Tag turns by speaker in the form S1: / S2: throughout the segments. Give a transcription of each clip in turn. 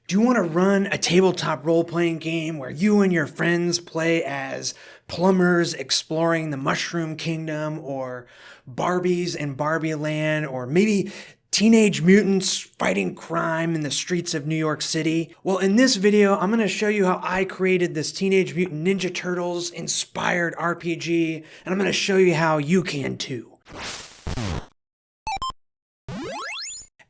S1: Do you want to run a tabletop role-playing game where you and your friends play as plumbers exploring the Mushroom Kingdom, or Barbies in Barbie Land, or maybe teenage mutants fighting crime in the streets of New York City? Well, in this video, I'm going to show you how I created this Teenage Mutant Ninja Turtles inspired RPG, and I'm going to show you how you can too.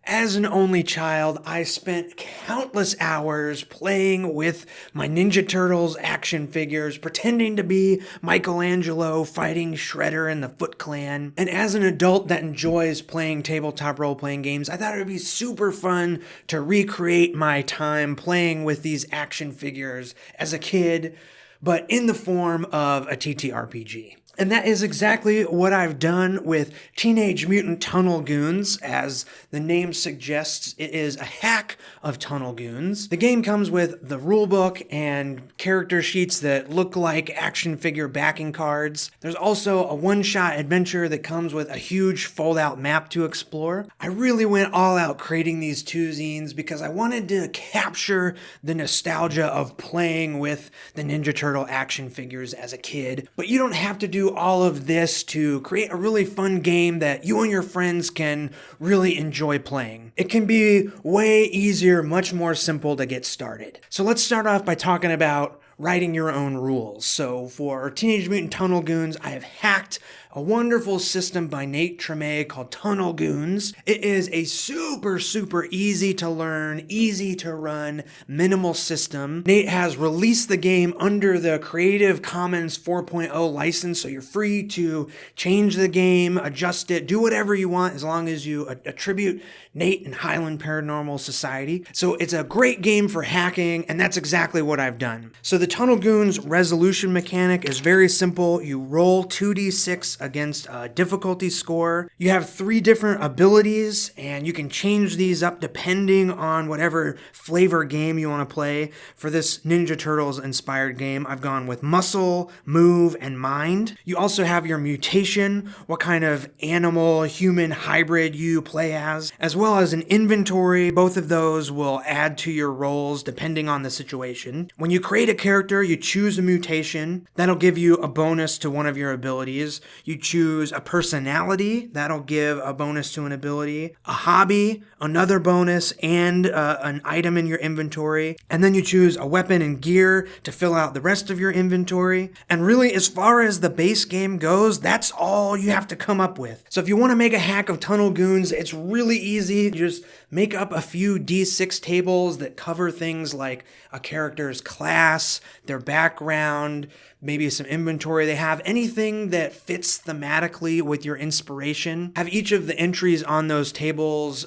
S1: As an only child, I spent countless hours playing with my Ninja Turtles action figures, pretending to be Michelangelo fighting Shredder and the Foot Clan. And as an adult that enjoys playing tabletop role-playing games, I thought it would be super fun to recreate my time playing with these action figures as a kid, but in the form of a TTRPG. And that is exactly what I've done with Teenage Mutant Tunnel Goons. As the name suggests, it is a hack of Tunnel Goons. The game comes with the rulebook and character sheets that look like action figure backing cards. There's also a one-shot adventure that comes with a huge fold-out map to explore. I really went all out creating these two zines because I wanted to capture the nostalgia of playing with the Ninja Turtle action figures as a kid. But you don't have to do all of this to create a really fun game that you and your friends can really enjoy playing. It can be way easier, much more simple to get started. So let's start off by talking about writing your own rules. So for Teenage Mutant Tunnel Goons, I have hacked a wonderful system by Nate Treme called Tunnel Goons. It is a super easy to learn, easy to run, minimal system. Nate has released the game under the Creative Commons 4.0 license, so you're free to change the game, adjust it, do whatever you want as long as you attribute Nate and Highland Paranormal Society. So it's a great game for hacking, and that's exactly what I've done. So the Tunnel Goons resolution mechanic is very simple. You roll 2d6 against a difficulty score. You have 3 different abilities, and you can change these up depending on whatever flavor game you want to play. For this Ninja Turtles inspired game, I've gone with muscle, move, and mind. You also have your mutation, what kind of animal human hybrid you play as well as an inventory. Both of those will add to your rolls depending on the situation. When you create a character, you choose a mutation. That'll give you a bonus to one of your abilities. You choose a personality. That'll give a bonus to an ability. A hobby, another bonus, and an item in your inventory. And then you choose a weapon and gear to fill out the rest of your inventory. And really, as far as the base game goes, that's all you have to come up with. So if you want to make a hack of Tunnel Goons, it's really easy. You just make up a few D6 tables that cover things like a character's class, their background, maybe some inventory they have, anything that fits thematically with your inspiration. Have each of the entries on those tables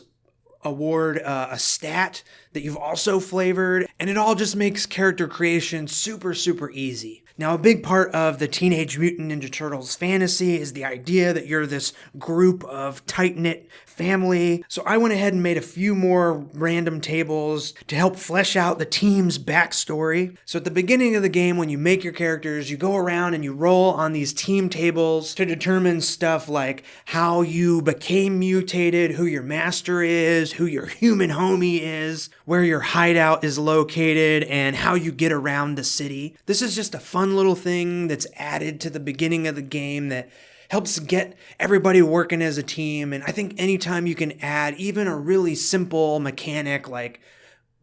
S1: award a stat that you've also flavored, and it all just makes character creation super easy. Now, a big part of the Teenage Mutant Ninja Turtles fantasy is the idea that you're this group of tight-knit family. So I went ahead and made a few more random tables to help flesh out the team's backstory. So at the beginning of the game, when you make your characters, you go around and you roll on these team tables to determine stuff like how you became mutated, who your master is, who your human homie is, where your hideout is located, and how you get around the city. This is just a fun little thing that's added to the beginning of the game that helps get everybody working as a team. And I think anytime you can add even a really simple mechanic like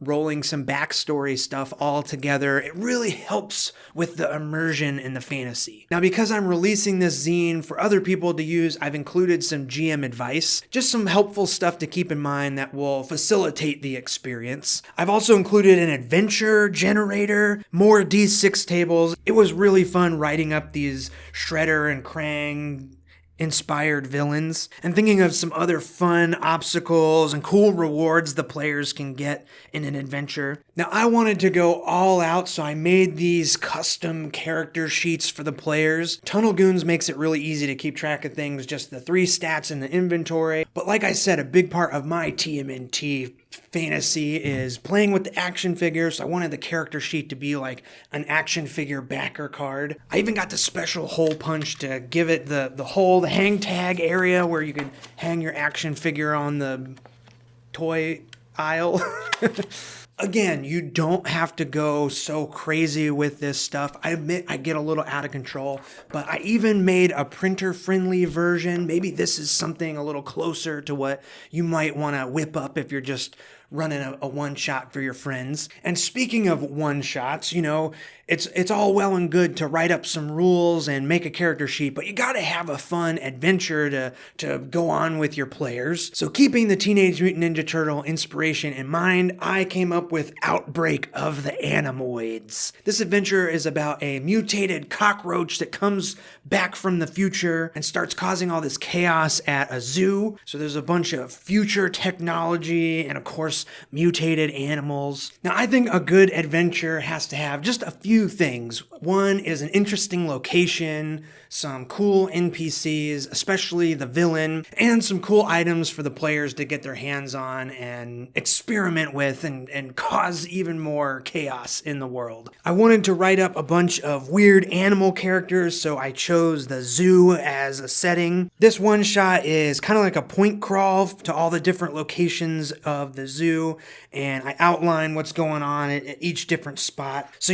S1: rolling some backstory stuff all together, it really helps with the immersion in the fantasy. Now, because I'm releasing this zine for other people to use, I've included some GM advice, just some helpful stuff to keep in mind that will facilitate the experience. I've also included an adventure generator, more D6 tables. It was really fun writing up these Shredder and Krang inspired villains and thinking of some other fun obstacles and cool rewards the players can get in an adventure. Now, I wanted to go all out, so I made these custom character sheets for the players. Tunnel Goons makes it really easy to keep track of things, just the 3 stats in the inventory. But like I said, a big part of my TMNT fantasy is playing with the action figures. So I wanted the character sheet to be like an action figure backer card. I even got the special hole punch to give it the hang tag area where you could hang your action figure on the toy aisle. Again, you don't have to go so crazy with this stuff. I admit I get a little out of control, but I even made a printer-friendly version. Maybe this is something a little closer to what you might want to whip up if you're just running a one-shot for your friends. And speaking of one-shots, it's all well and good to write up some rules and make a character sheet, but you gotta have a fun adventure to go on with your players. So keeping the Teenage Mutant Ninja Turtle inspiration in mind, I came up with Outbreak of the Animoids. This adventure is about a mutated cockroach that comes back from the future and starts causing all this chaos at a zoo. So there's a bunch of future technology and of course mutated animals. Now I think a good adventure has to have just a few things. One is an interesting location, some cool NPCs, especially the villain, and some cool items for the players to get their hands on and experiment with and cause even more chaos in the world. I wanted to write up a bunch of weird animal characters, so I chose the zoo as a setting. This one shot is kind of like a point crawl to all the different locations of the zoo, and I outline what's going on at each different spot. So,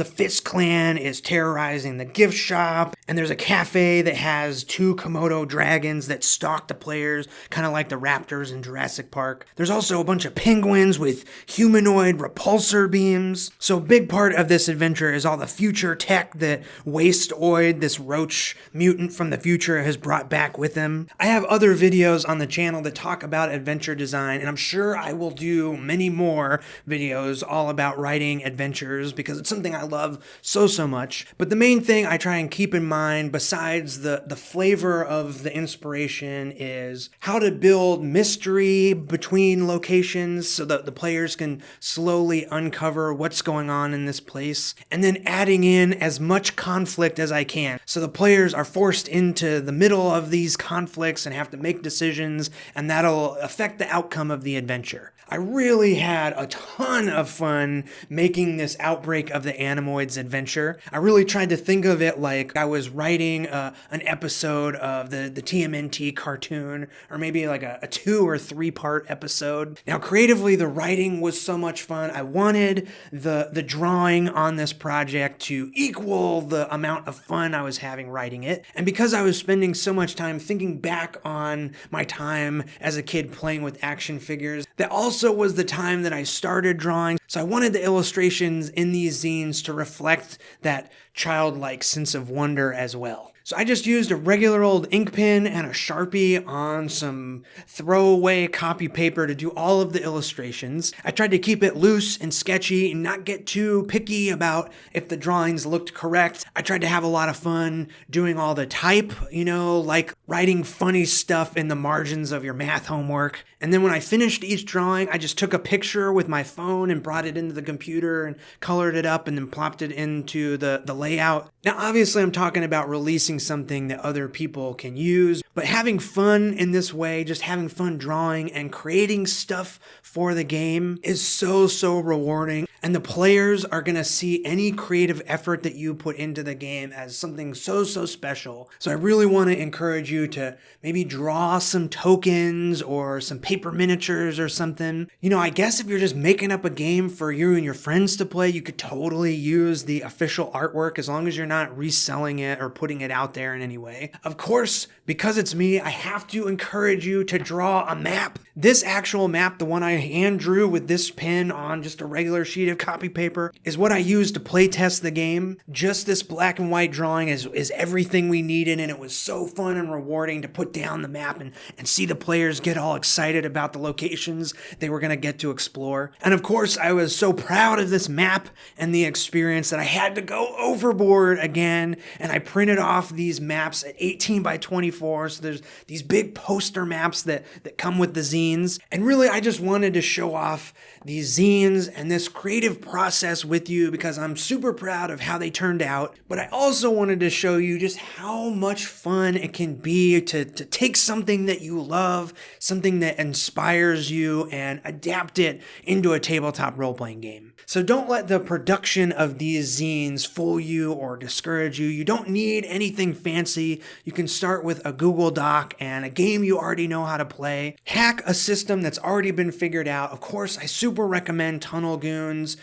S1: the Fist Clan is terrorizing the gift shop, and there's a cafe that has two Komodo dragons that stalk the players, kind of like the raptors in Jurassic Park. There's also a bunch of penguins with humanoid repulsor beams. So a big part of this adventure is all the future tech that Wasteoid, this roach mutant from the future, has brought back with him. I have other videos on the channel that talk about adventure design, and I'm sure I will do many more videos all about writing adventures because it's something I love so much. But the main thing I try and keep in mind, besides the flavor of the inspiration, is how to build mystery between locations so that the players can slowly uncover what's going on in this place, and then adding in as much conflict as I can. So the players are forced into the middle of these conflicts and have to make decisions, and that'll affect the outcome of the adventure. I really had a ton of fun making this Outbreak of the Animoids adventure. I really tried to think of it like I was writing an episode of the TMNT cartoon, or maybe like a 2 or 3 part episode. Now, creatively, the writing was so much fun. I wanted the drawing on this project to equal the amount of fun I was having writing it. And because I was spending so much time thinking back on my time as a kid playing with action figures, that also was the time that I started drawing. So I wanted the illustrations in these zines to reflect that childlike sense of wonder as well. So I just used a regular old ink pen and a Sharpie on some throwaway copy paper to do all of the illustrations. I tried to keep it loose and sketchy and not get too picky about if the drawings looked correct. I tried to have a lot of fun doing all the type, like writing funny stuff in the margins of your math homework. And then when I finished each drawing, I just took a picture with my phone and brought it into the computer and colored it up and then plopped it into the layout. Now, obviously, I'm talking about releasing something that other people can use, but having fun in this way, just having fun drawing and creating stuff for the game is so rewarding. And the players are going to see any creative effort that you put into the game as something so special. So I really want to encourage you to maybe draw some tokens or some paper miniatures or something. I guess if you're just making up a game for you and your friends to play, you could totally use the official artwork as long as you're not reselling it or putting it out there in any way. Of course, because it's me, I have to encourage you to draw a map. This actual map, the one I hand drew with this pen on just a regular sheet of copy paper, is what I used to play test the game. Just this black and white drawing is everything we needed, and it was so fun and rewarding to put down the map and see the players get all excited about the locations they were going to get to explore. And of course, I was so proud of this map and the experience that I had to go overboard again, and I printed off these maps at 18 by 24, so there's these big poster maps that come with the zines. And really, I just wanted to show off these zines and this creative process with you because I'm super proud of how they turned out. But I also wanted to show you just how much fun it can be to take something that you love, something that inspires you, and adapt it into a tabletop role-playing game. So don't let the production of these zines fool you or discourage you. You don't need anything fancy. You can start with a Google Doc and a game you already know how to play. Hack a a system that's already been figured out, of course, I super recommend Tunnel Goons.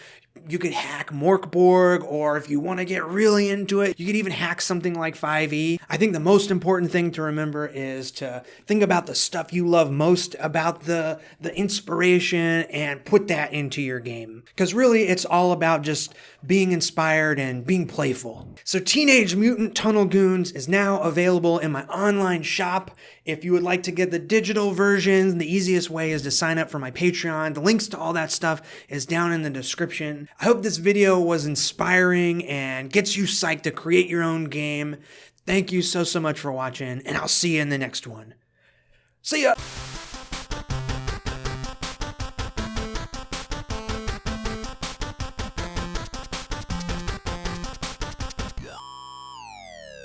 S1: You could hack Morkborg, or if you want to get really into it, you could even hack something like 5e. I think the most important thing to remember is to think about the stuff you love most about the inspiration and put that into your game. Because really, it's all about just being inspired and being playful. So Teenage Mutant Tunnel Goons is now available in my online shop. If you would like to get the digital version, the easiest way is to sign up for my Patreon. The links to all that stuff is down in the description. I hope this video was inspiring and gets you psyched to create your own game. Thank you so much for watching, and I'll see you in the next one. See ya!